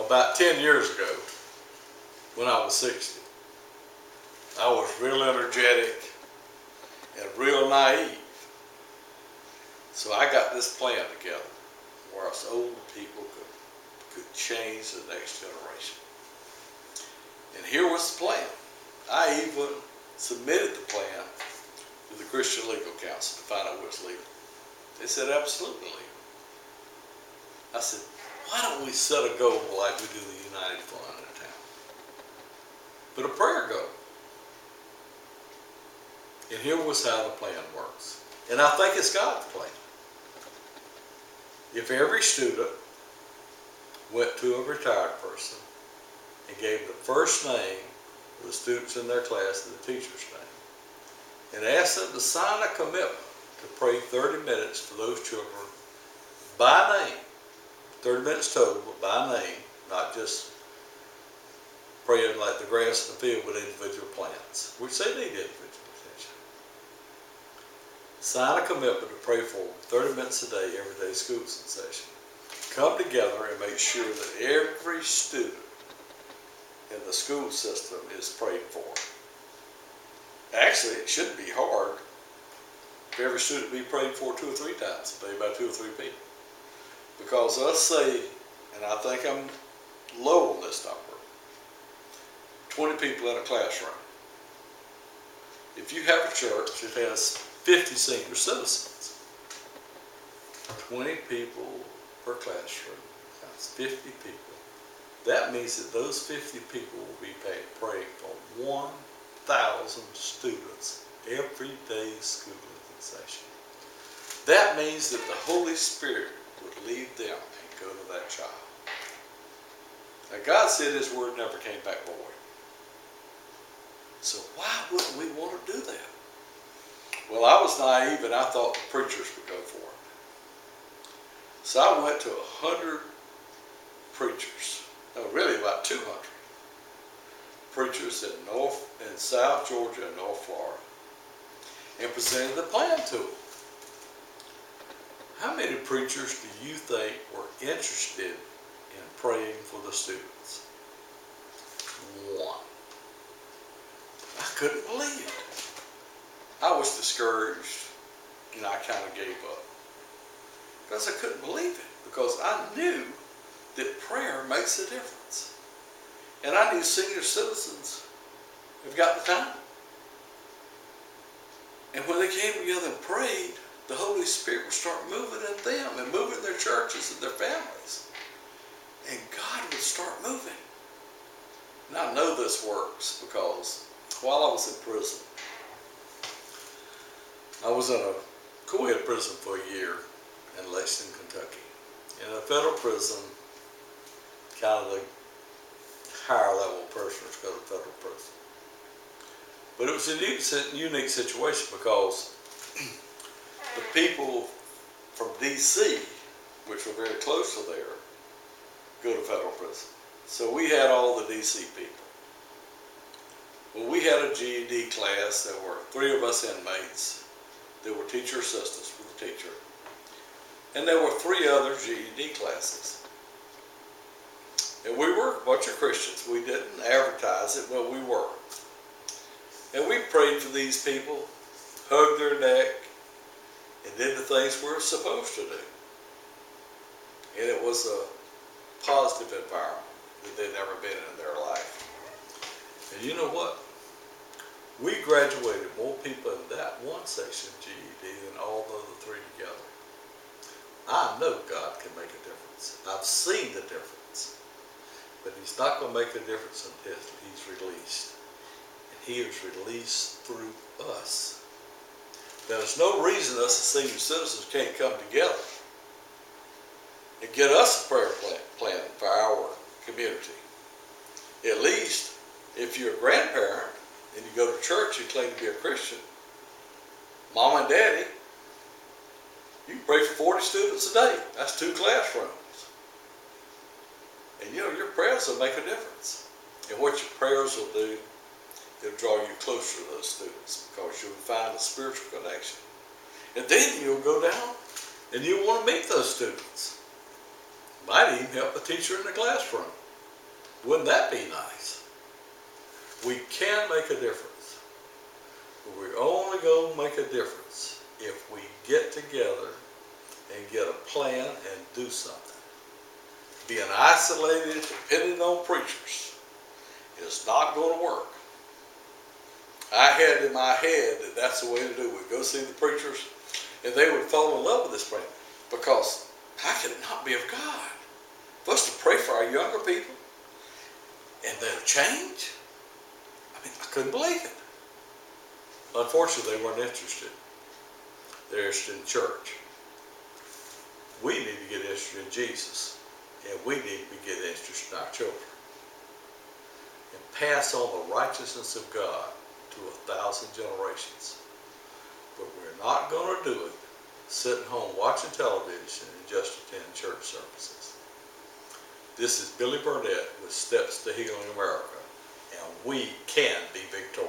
About 10 years ago, when I was 60, I was real energetic and real naive. So I got this plan together where us old people could change the next generation. And here was the plan. I even submitted the plan to the Christian Legal Council to find out what's legal. They said absolutely legal. I said, why don't we set a goal like we do the United Fund in town? Put a prayer goal. And here was how the plan works. And I think it's God's plan. If every student went to a retired person and gave the first name of the students in their class and the teacher's name, and asked them to sign a commitment to pray 30 minutes for those children by name, 30 minutes total, but by name, not just praying like the grass in the field with individual plants, which they need individual attention. Sign a commitment to pray for 30 minutes a day, every day school's in session. Come together and make sure that every student in the school system is prayed for. Actually, it shouldn't be hard if every student be prayed for 2 or 3 times a day by 2 or 3 people. Because let's say, and I think I'm low on this number, 20 people in a classroom. If you have a church that has 50 senior citizens, 20 people per classroom, that's 50 people. That means that those 50 people will be praying for 1,000 students every day school in session. That means that the Holy Spirit would lead them and go to that child. Now God said His word never came back void. So why wouldn't we want to do that? Well, I was naive and I thought the preachers would go for it. So I went to 100 preachers, no, really about 200 preachers in South Georgia and North Florida, and presented the plan to them. How many preachers do you think were interested in praying for the students? 1. I couldn't believe it. I was discouraged, and I kind of gave up. Because I couldn't believe it. Because I knew that prayer makes a difference. And I knew senior citizens have got the time. And when they came together and prayed, the Holy Spirit would start moving in them and moving in their churches and their families. And God would start moving. And I know this works because while I was in prison, I was in a co-ed prison for a year in Lexington, Kentucky. In a federal prison, kind of the higher level prisoners go to federal prison. But it was a unique situation because the people from D.C., which were very close to there, go to federal prison. So we had all the D.C. people. Well, we had a GED class. There were 3 of us inmates. There were teacher assistants with the teacher. And there were 3 other GED classes. And we were a bunch of Christians. We didn't advertise it, but we were. And we prayed for these people, hugged their neck, and did the things we're supposed to do. And it was a positive environment that they'd never been in their life. And you know what? We graduated more people in that one section of GED than all the other 3 together. I know God can make a difference. I've seen the difference. But He's not going to make a difference until He's released. And He is released through us. Now, there's no reason us as senior citizens can't come together and get us a prayer plan for our community. At least, if you're a grandparent and you go to church and claim to be a Christian, Mom and Daddy, you can pray for 40 students a day. That's 2 classrooms. And you know, your prayers will make a difference. And what your prayers will do, it'll draw you closer to those students because you'll find a spiritual connection. And then you'll go down and you'll want to meet those students. Might even help the teacher in the classroom. Wouldn't that be nice? We can make a difference. But we're only going to make a difference if we get together and get a plan and do something. Being isolated, depending on preachers, is not going to work. I had in my head that that's the way to do it. We'd go see the preachers, and they would fall in love with this plan. Because how could it not be of God? For us to pray for our younger people, and they'll change? I mean, I couldn't believe it. Unfortunately, they weren't interested. They're interested in church. We need to get interested in Jesus, and we need to get interested in our children. And pass on the righteousness of God to 1,000 generations. But we're not going to do it sitting home watching television and just attend church services. This is Billy Burnett with Steps to Healing America, and we can be victorious.